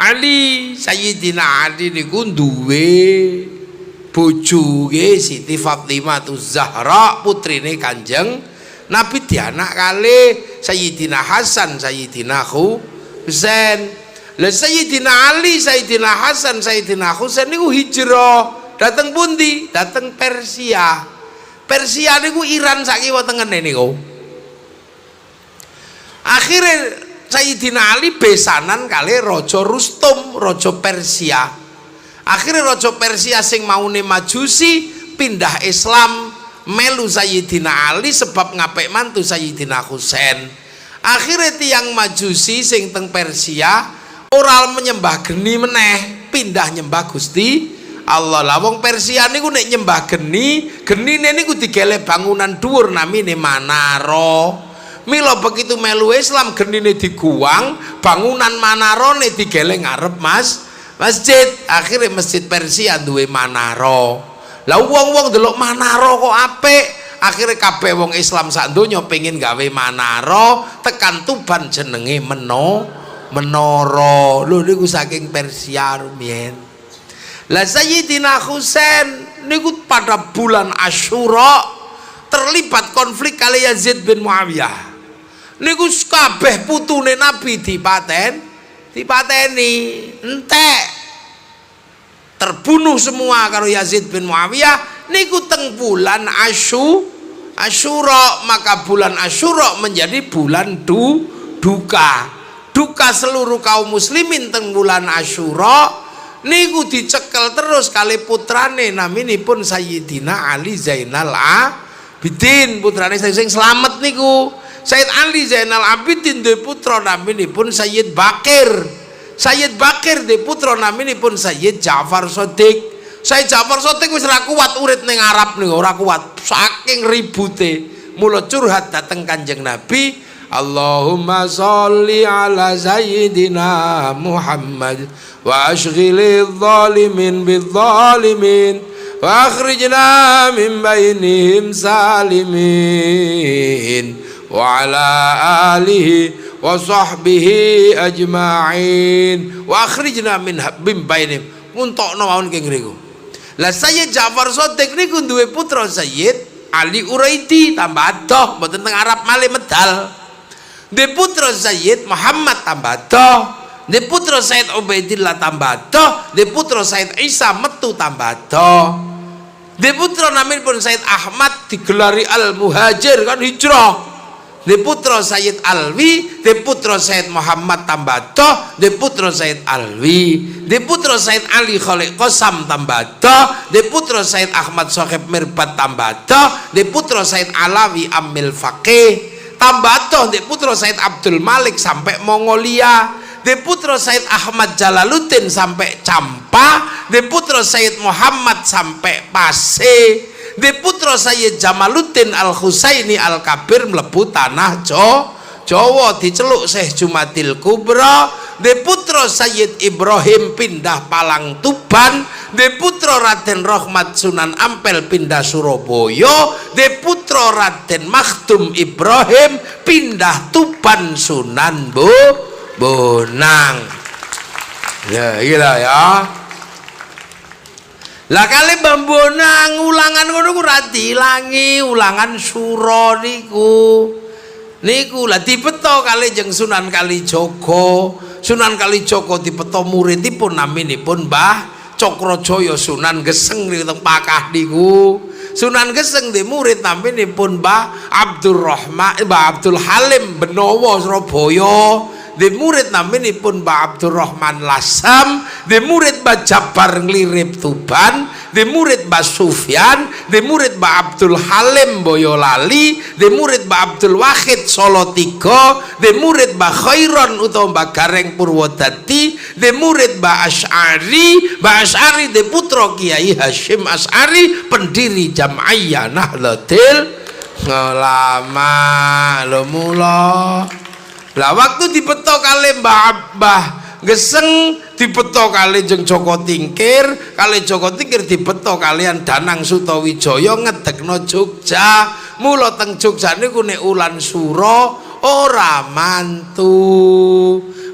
Ali. Sayyidina Ali niku duwe bojo nggih Siti Fatimah Zahra putrine Kanjeng Nabi dianak kali Sayyidina Hasan, Sayyidina Husain. Lah Sayyidina Ali, Sayyidina Hasan, Sayyidina Husain niku hijrah dateng pundi? Dateng Persia. Persia niku Iran sakiwa tengene niku. Akhirnya Sayyidina Ali besanan kali Raja Rustum, Raja Persia. Akhirnya Raja Persia sing maune Majusi pindah Islam melu Sayyidina Ali sebab ngapik mantu Sayyidina Husain. Akhirnya tiang Majusi sing teng Persia ora menyembah geni meneh, pindah nyembah Gusti Allah. Lah wong Persia niku nek nyembah genine niku digele bangunan dhuwur namine Manara. Mila begitu melu Islam genine diguwang, bangunan Manarane digele ngarep masjid. Akhirnya masjid Persia duwe Manara. Lah wong-wong delok Manara kok apik. Akhirnya kabeh wong Islam sak donya pengen gawe Manara tekan Tuban jenenge menara. Lho niku saking Persia rumiyin. Lah Sayyidina Husain niku pada bulan Asyura terlibat konflik kali Yazid bin Muawiyah. Niku kabeh putune Nabi dipateni entek terbunuh semua karo Yazid bin Muawiyah niku teng bulan Asyura. Maka bulan Asyura menjadi bulan duka seluruh kaum muslimin teng bulan Asyura niku dicekel terus kali putrane naminipun Sayyidina Ali Zainal Abidin, putrane sing selamat niku Sayyid Ali Zainal Abidin duwe putra naminipun Sayyid Bakir. Sayyid Bakir duwe putra naminipun Sayyid Ja'far Shadiq. Sayyid Ja'far Shadiq wis ora kuat urip ning Arab niku, ora kuat saking ribute. Mula curhat dateng Kanjeng Nabi, Allahumma sholli ala Sayyidina Muhammad wa ashghilil zalimin bizzalimin wa akhrijna min bainihim salimin wa ala alihi wa sahbihi ajma'in wa akhrijna min bainihim. Untokno mawon keng niku. Lah Sayyid Ja'far Shadiq niku duwe putra Sayyid Ali Uraidi tambah adoh mboten teng Arab malih medal. Duwe putra Sayyid Muhammad tambah adoh, duwe putra Sayyid Ubaidillah tambah adoh, duwe putra Sayyid Isa metu tambah adoh. Duwe putra naminipun Sayyid Ahmad digelari Al Muhajir kan hijrah. Di putra Sayyid Alwi, di putra Sayyid Muhammad tambah di putra Sayyid Alwi, di putra Sayyid Ali Khalid Qasam tambah di putra Sayyid Ahmad Sohib Mirbat tambah di putra Sayyid Alawi Amil Faqih tambah di putra Sayyid Abdul Malik sampai Mongolia, di putra Sayyid Ahmad Jalaluddin sampai Campa, di putra Sayyid Muhammad sampai Pase, di putra Sayyid Jamaluddin Al-Husaini Al-Kabir mlebu tanah Jawa diceluk Syekh Jumadil Kubra. Di putra Sayyid Ibrahim pindah Palang Tuban, di putra Raden Rahmat Sunan Ampel pindah Surabaya, di putra Raden Makhdum Ibrahim pindah Tuban Sunan Bonang. Ya gila ya. Lah kali Mbambonang ulangan ngono ku ora diilangi, ulangan sura niku. Niku lah dipeto kali jeng Sunan Kalijaga. Sunan Kalijaga dipeto muridipun naminipun Mbah Cakrajaya Sunan Geseng niku teng Pakah niku. Sunan Geseng di murid naminipun Mbah Abdurrahman, Mbah Abdul Halim Benowo Surabaya. Di murid naminipun Mbah Abdurrahman Lasam, di murid Mbah Jabar Nglirip Tuban, di murid Mbah Sufyan, di murid Mbah Abdul Halim Boyolali, di murid Mbah Abdul Wahid Solo Tigo, di murid Mbah Khairon utawa Mbah Gareng Purwodadi, di murid Mbah Asy'ari di putra Kiai Hashim Asy'ari pendiri Jam'iyah Nahdlatul Ulama. Lho mula Lah waktu dibeto kali Mbah Geseng, dibeto kali jeng Joko Tingkir, kali Joko Tingkir dibeto kalian Danang Sutawijaya ngedekno Jogja. Mula teng Jogja niku nek ulan sura ora mantu.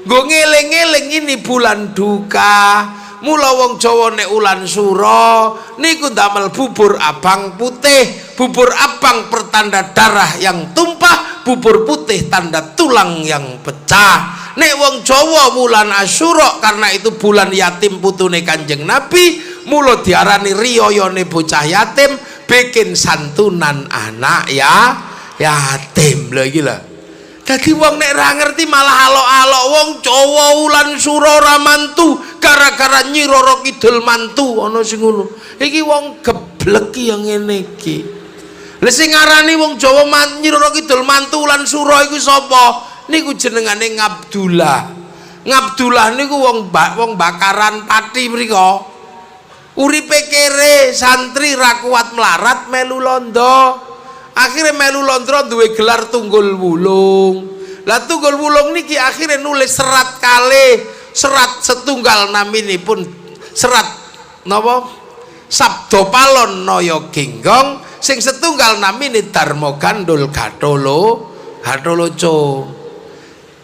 Nggo ngeling-eling ini bulan duka. Mula wong Jawa nek ulan sura niku ndamel bubur abang putih. Bubur abang pertanda darah yang tumpah, bubur putih tanda tulang yang pecah. Nek wong Jawa bulan Asyura karena itu bulan yatim putune Kanjeng Nabi, mula diarani riyayane bocah yatim, bikin santunan anak ya yatim. Lha iki lho. Dadi wong nek ra ngerti malah alok-alok wong Jawa ulan sura ora mantu gara-gara Nyi Roro Kidul mantu ana sing ngono. Iki wong geblek yang ngene iki. Lah sing ngarani wong Jawa Nyi Roro Kidul mantu ulan sura iku sapa? Niku jenengane Ngabdullah. Ngabdullah niku wong bakaran pati mriko. Uripe kere, santri ra kuat melarat melu londo. Akhirnya melu londo duwe gelar Tunggul Wulung. Lah Tunggul Wulung niki akhirnya nulis serat kalih, serat setunggal naminipun serat napa? Sabda Palon Naya Genggong, sing setunggal namine Darma Gandul Gatholoco.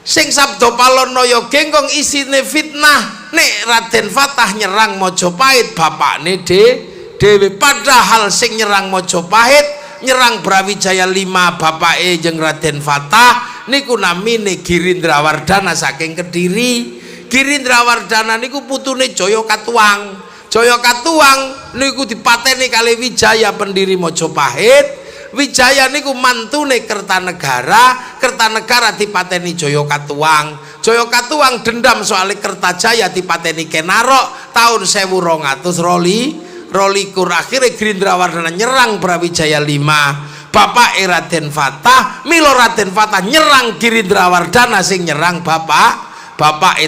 Sing Sabda Palon Naya Genggong isine fitnah nek Raden Fatah nyerang Majapahit bapakne dhewe, padahal sing nyerang Majapahit nyerang Brawijaya 5 bapake jeung Raden Fatah niku namine Girindrawardana saking Kediri. Girindrawardana niku putune Jaya Katuang. Jaya Katuang niku dipateni kali Wijaya pendiri Majapahit. Wijaya niku mantune Kertanegara, Kertanegara dipateni Jaya Katuang. Jaya Katuang dendam soal Kertajaya dipateni Kenarok tahun 1222. Akhirnya Girindrawardana nyerang Brawijaya 5. Bapak Raden Fatah, milo Raden Fatah nyerang Girindrawardana sing nyerang bapak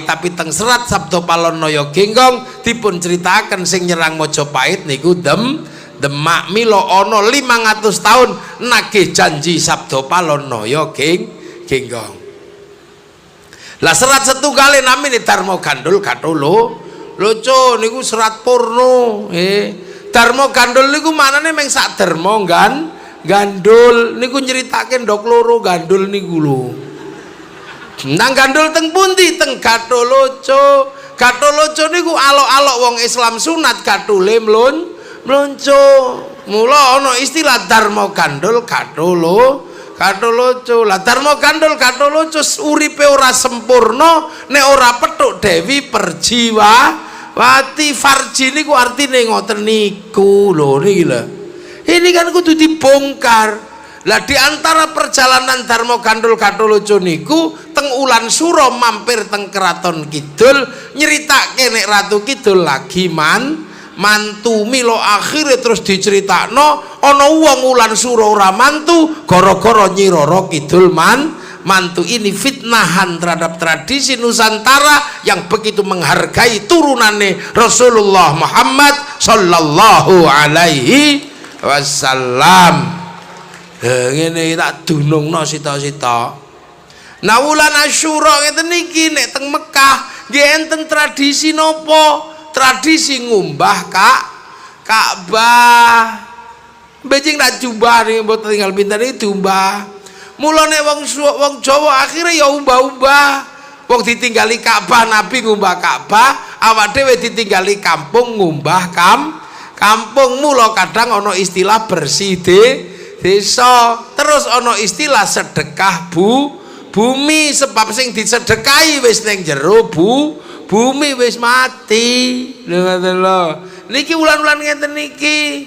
tapi teng serat Sabda Palon Naya Genggong dipun ceritakan sing nyerang Majapahit niku Demak. Milo ono 500 tahun nagih janji Sabda Palon Naya Genggong. Lah serat setunggal namine Darma Gandul Gatholoco niku serat purno. Darma Gandul niku manane meng sak derma gandul niku nyeritake ndok loro gandul niku lho. Nang gandul teng pundi? Teng Gatholoco. Gatholoco niku alok-alok wong Islam sunat gathule mlonco. Mula ana istilah Darma Gandul Gatholoco. Lah Darma Gandul Gatholoco uripe ora sempurna nek ora petuk Dewi Perjiwati. Farji niku artine ngoten niku lho niki lho. Ini kan kudu dibongkar. Lah di antara perjalanan Darma Gandul Gatholoco niku teng ulan sura mampir teng Keraton Kidul nyeritake nek Ratu Kidul lagi mantu. Milo akhirnya terus diceritakno ana wong ulan sura ora mantu gara-gara Nyi Roro Kidul mantu. Ini fitnahan terhadap tradisi Nusantara yang begitu menghargai turunane Rasulullah Muhammad sallallahu alaihi wasallam. Ngene tak dunungno sita-sita. Nah wulan Asyura ngeten niki nek teng Mekah nggih enten tradisi napa? Tradisi ngumbah Ka'bah. Bejing tak jubah ning mboten tinggal pinten iki diumbah. Mula nek wong Jawa akhirnya ya umbah-umbah. Wong ditinggali Ka'bah, Nabi ngumbah Ka'bah, awak dhewe ditinggali kampung ngumbah kampung. Mula kadang ana istilah bersih desa, terus ana istilah sedekah bumi, sebab sing disedekahi wis ning jero bumi wis mati. Lho ngoten lho. Niki wulan-wulan ngeten niki.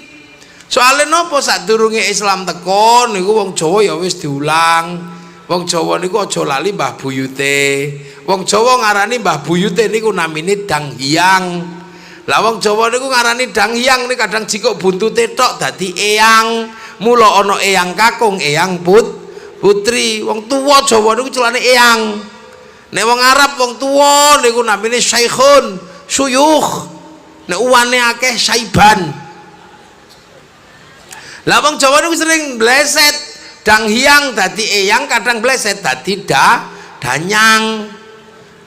Soale napa sadurunge Islam teko niku wong Jawa ya wis diulang. Wong Jawa niku aja lali Mbah Buyute. Wong Jawa ngarani Mbah Buyute niku namine Dang Hyang. Lah wong Jawa niku ngarani Dang Hyang niku kadang jikok buntute tok dadi eyang. Mula ana eyang kakung, eyang putri. Wong tuwa Jawa niku celane eyang. Nek wong Arab wong tuwa niku namine syaikhun, syuyukh. Nek uwane akeh syaiban. Lah wong Jawa niku sering bleset. Dang Hyang dadi eyang, kadang bleset dadi danyang.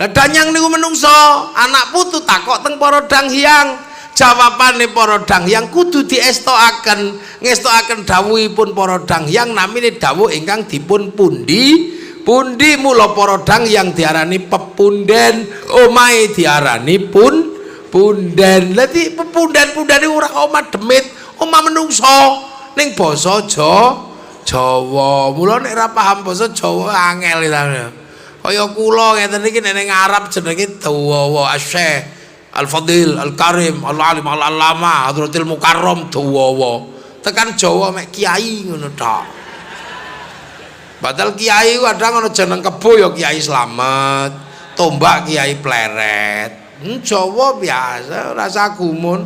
Lah danyang niku menungso, anak putu takok teng para danghyang. Jawabane para danghyang kudu diestokaken, ngestokaken dawuhipun para danghyang namine dawuh ingkang dipun pundi mula para danghyang diarani pepunden, omahe diarani punden. Dadi pepunden-pundene ora omah demit, omah menungso ning basa Jawa. Mula nek ora paham basa Jawa angel ta. Kaya kula ngeten iki nek ning Arab jenenge dawa Asy-Syaikh Al-Fadil Al-Karim Al-Alim Al-Allama Hadratil Mukarram dawa. Tekan Jawa mek kiai ngono tok. Padahal kiai kadang ana jeneng kebo ya Kiai Slamet, tombak Kiai Pleret. Jawa biasa rasa gumun.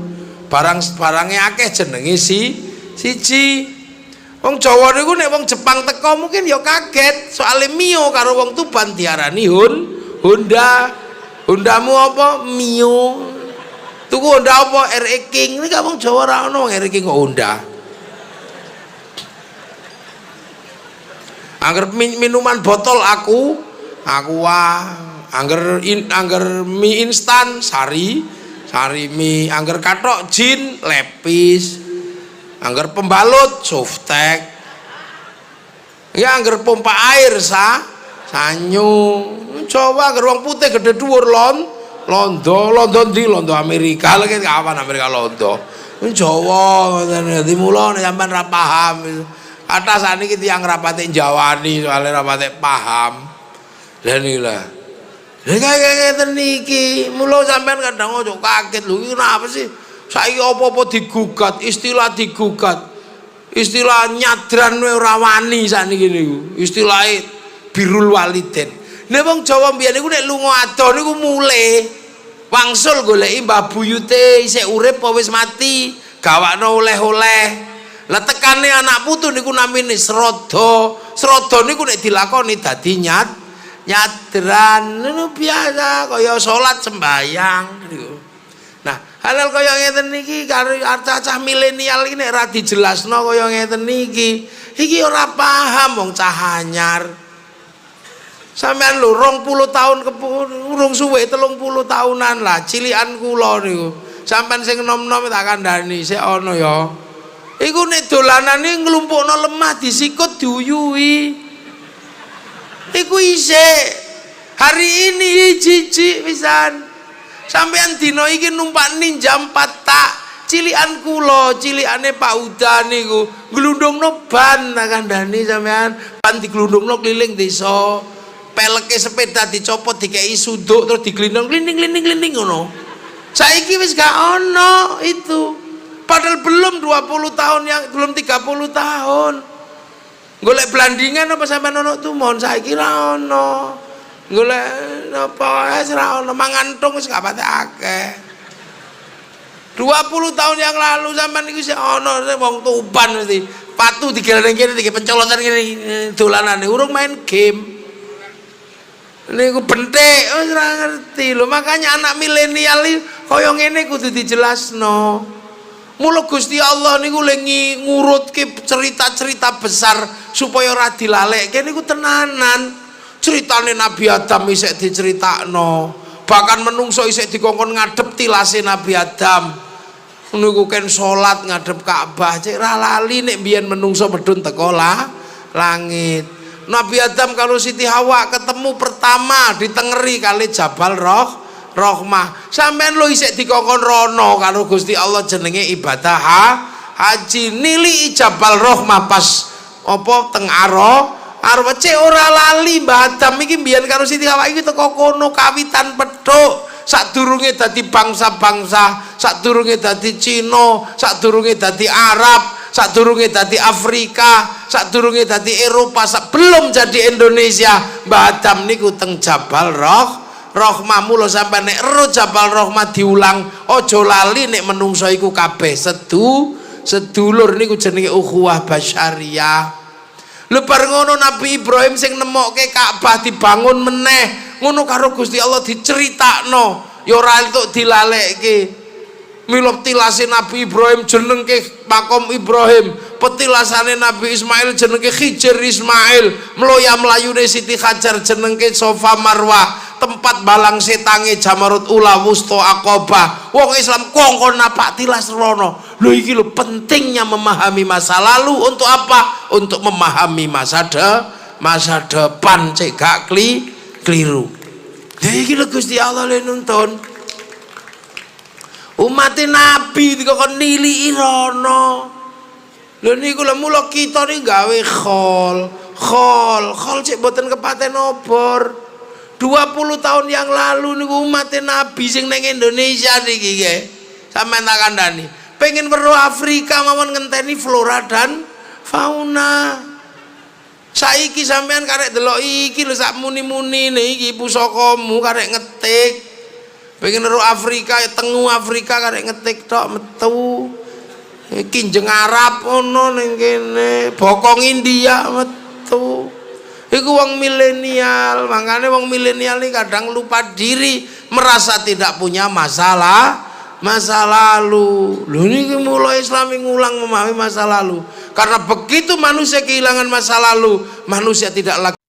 Barang-barange akeh jenenge siji. Wong Jawa niku nek wong Jepang teko mungkin ya kaget soalnya Mio karo wong Tuban diarani Honda. Hondamu apa? Mio. Tuku Honda apa? RE King. Ini wong Jawa ora ono RE King kok Honda. Angger minuman botol aku angger mie instan sari mie, angger kathok jin lepis, angger pembalut Softek, ya angger pompa air sanyu. Coba angger wong putih gede dhuwur londo ndi londo Amerika lagi kawan Amerika londo. Jawa ngoten dadi mula nek sampean ra paham kata saniki tiyang rapate njawani soalnya rapate paham. Lah niki lah. Lah ngeten niki mula sampean kadang ojo kaget lho iki kenapa sih? Saiki apa-apa digugat, istilah digugat. Istilah nyadran ora wani sakniki niku. Istilahe birrul waliden. Nek wong Jawa mbiyen niku nek lunga ado niku mule wangsul goleki mbah buyute isih urip apa wis mati, gawakno oleh-oleh. Lah tekane anak putu niku namine srada. Srada niku nek dilakoni dadi nyadran. Niku biasa kaya salat sembayang niku. Nah, halal kaya ngeten niki karo cacah milenial iki nek ora dijelasno kaya ngeten niki, iki ora paham wong cah anyar. Sampeyan lho 20 tahun urung suwe 30 tahunan lah cilikan kula niku. Sampeyan sing enom-enom tak kandhani sik ana ya. Iku nek dolanane nglumpukno lemah disikut diuyui. Iku isih hari ini jijik pisan. Sampeyan dina iki numpak ninja 4 tak cilikan kula, cilikane Pak Uda niku glundungno ban tak kandhani sampeyan, ban diglundungno keliling desa. Peleke sepeda dicopot dikei suduk terus diglindong glinding ngono. Saiki wis gak ono itu. Padahal belum 20 tahun belum 30 tahun. Golek blandingan apa sampean ono tumon saiki ra ono. Golek apa wis ra ono mangantung wis gak pate akeh. 20 tahun yang lalu sampean iku sik ono wong Tuban mesti patu digeleng kene iki pencolotan kene dolanane urung main game. Niku bentek wis ora ngerti lho, makanya anak milenial iki kaya ngene kudu dijelasno. Mula Gusti Allah niku lengi ngurutke cerita-cerita besar supaya ora dilalekke niku tenanan. Ceritane Nabi Adam isih diceritakno, bahkan menungso isih dikongkon ngadep tilase Nabi Adam. Niku ken salat ngadep Ka'bah, cek ra lali nek biyen menungso medhun teko langit. Nabi Adam kalau Siti Hawa ketemu pertama ditengeri kali Jabal Rahmah. Sampeyan lho isih dikongkon rono karo Gusti Allah jenenge ibadah haji. Nili Jabal Rahmah pas apa teng Arafah cek ora lali Mbah Adam iki mbiyen karo Siti Hawa iki teko kono kawitan pedhok. Sadurunge dadi bangsa-bangsa, sadurunge dadi Cina, sadurunge dadi Arab, sadurunge dadi Afrika, sadurunge dadi Eropa, belum jadi Indonesia, Mbah Adam niku teng Jabal Rahmah. Mula sampai nek ero Jabal Rahmah diulang aja lali nek menungso iku kabeh sedulur niku jenenge ukhuwah basyariyah. Lho bar ngono Nabi Ibrahim sing nemokke Ka'bah dibangun meneh ngono karo Gusti Allah diceritakno ya ora entuk dilalekke. Mila tilase Nabi Ibrahim jenengke Makom Ibrahim, petilasane Nabi Ismail jenengke Hijr Ismail, mloya mlayune Siti Hajar jenengke Safa Marwah, tempat balang setange Jamarut Ula Wusta Aqabah. Wong Islam kongkon napak tilas rono. Lho iki lho pentingnya memahami masa lalu untuk apa? Untuk memahami masa depan cek gak keliru. Lha iki lho Gusti Allah le nuntun umat Nabi dikon nilii rono. Lho niku lho mula kita nih gawe khol cek boten kepaten obor. 20 tahun yang lalu niku umat Nabi sing neng Indonesia niki nggih. Sampeyan tak kandhani, pengen weruh Afrika mawon ngenteni flora dan fauna. Saiki sampean karek delok iki lho sak muni-muni iki pusakamu karek ngetik. Pengen weruh Afrika, tengu Afrika karek ngetik tok metu. Kinjeng Arab ono ning kene, bokong India metu. Iku wong milenial, makanya wong milenial ini kadang lupa diri, merasa tidak punya masa lalu. Lho niki mulai Islam ngulang memahami masa lalu. Karena begitu manusia kehilangan masa lalu, manusia tidak lagi.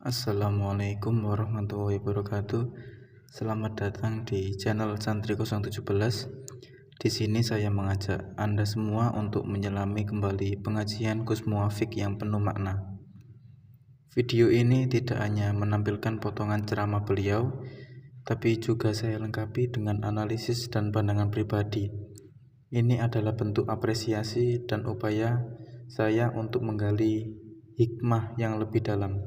Assalamualaikum warahmatullahi wabarakatuh. Selamat datang di channel Santri 017. Di sini saya mengajak Anda semua untuk menyelami kembali pengajian Gus Muwafiq yang penuh makna. Video ini tidak hanya menampilkan potongan ceramah beliau, tapi juga saya lengkapi dengan analisis dan pandangan pribadi. Ini adalah bentuk apresiasi dan upaya saya untuk menggali hikmah yang lebih dalam.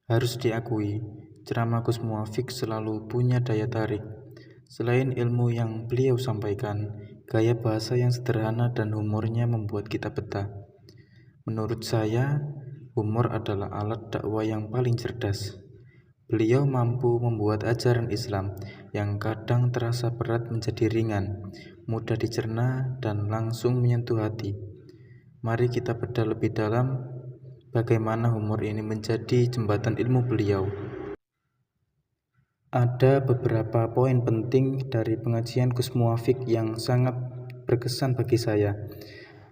Harus diakui, ceramah Gus Muwafiq selalu punya daya tarik. Selain ilmu yang beliau sampaikan, gaya bahasa yang sederhana dan humornya membuat kita betah. Menurut saya, humor adalah alat dakwah yang paling cerdas. Beliau mampu membuat ajaran Islam yang kadang terasa berat menjadi ringan, mudah dicerna, dan langsung menyentuh hati. Mari kita bedah lebih dalam bagaimana humor ini menjadi jembatan ilmu beliau. Ada beberapa poin penting dari pengajian Gus Muwafiq yang sangat berkesan bagi saya.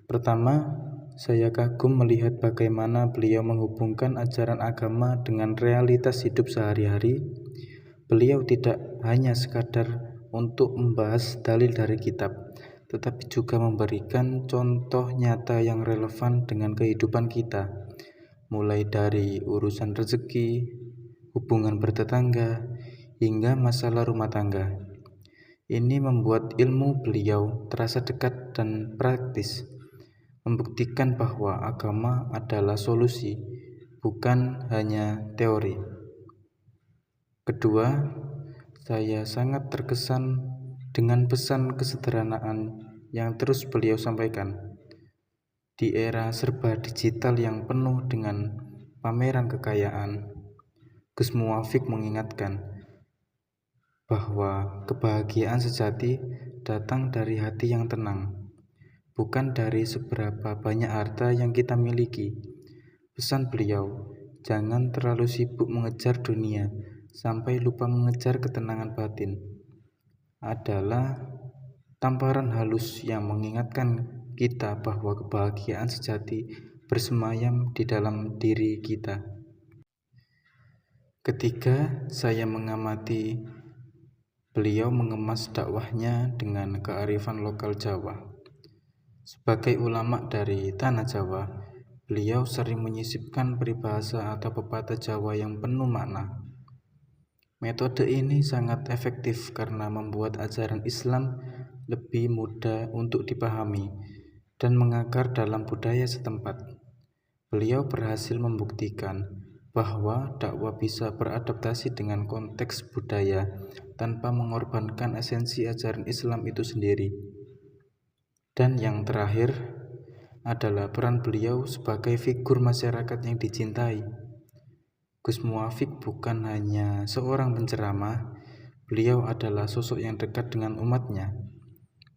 Pertama, saya kagum melihat bagaimana beliau menghubungkan ajaran agama dengan realitas hidup sehari-hari. Beliau tidak hanya sekadar untuk membahas dalil dari kitab, tetapi juga memberikan contoh nyata yang relevan dengan kehidupan kita, mulai dari urusan rezeki, hubungan bertetangga, hingga masalah rumah tangga. Ini membuat ilmu beliau terasa dekat dan praktis, membuktikan bahwa agama adalah solusi, bukan hanya teori. Kedua, saya sangat terkesan dengan pesan kesederhanaan yang terus beliau sampaikan. Di era serba digital yang penuh dengan pameran kekayaan, Gus Muwafiq mengingatkan bahwa kebahagiaan sejati datang dari hati yang tenang, bukan dari seberapa banyak harta yang kita miliki. Pesan beliau, jangan terlalu sibuk mengejar dunia sampai lupa mengejar ketenangan batin, adalah tamparan halus yang mengingatkan kita bahwa kebahagiaan sejati bersemayam di dalam diri kita. Ketiga, saya mengamati beliau mengemas dakwahnya dengan kearifan lokal Jawa. Sebagai ulama dari tanah Jawa, beliau sering menyisipkan peribahasa atau pepatah Jawa yang penuh makna. Metode ini sangat efektif karena membuat ajaran Islam lebih mudah untuk dipahami dan mengakar dalam budaya setempat. Beliau berhasil membuktikan bahwa dakwah bisa beradaptasi dengan konteks budaya tanpa mengorbankan esensi ajaran Islam itu sendiri. Dan yang terakhir adalah peran beliau sebagai figur masyarakat yang dicintai. Gus Muwafiq bukan hanya seorang penceramah, beliau adalah sosok yang dekat dengan umatnya,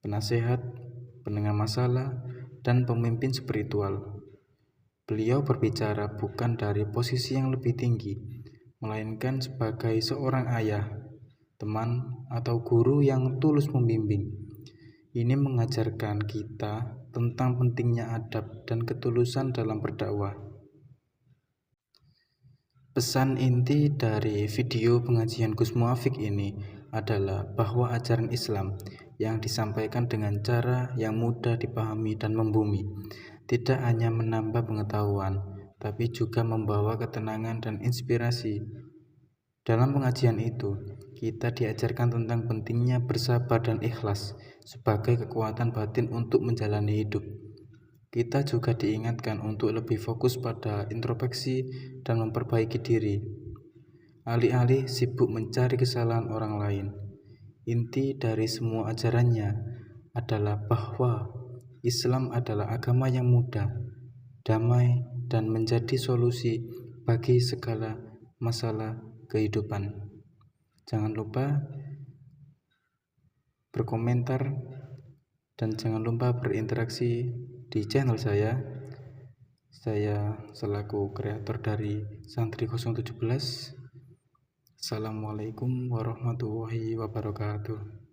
penasehat, pendengar masalah, dan pemimpin spiritual. Beliau berbicara bukan dari posisi yang lebih tinggi, melainkan sebagai seorang ayah, teman, atau guru yang tulus membimbing. Ini mengajarkan kita tentang pentingnya adab dan ketulusan dalam berdakwah. Pesan inti dari video pengajian Gus Muafik ini adalah bahwa ajaran Islam yang disampaikan dengan cara yang mudah dipahami dan membumi tidak hanya menambah pengetahuan, tapi juga membawa ketenangan dan inspirasi. Dalam pengajian itu, kita diajarkan tentang pentingnya bersabar dan ikhlas sebagai kekuatan batin untuk menjalani hidup. Kita juga diingatkan untuk lebih fokus pada introspeksi dan memperbaiki diri, alih-alih sibuk mencari kesalahan orang lain. Inti dari semua ajarannya adalah bahwa Islam adalah agama yang mudah, damai, dan menjadi solusi bagi segala masalah kehidupan. Jangan lupa berkomentar dan jangan lupa berinteraksi di channel saya. Saya selaku kreator dari Santri 017. Assalamualaikum warahmatullahi wabarakatuh.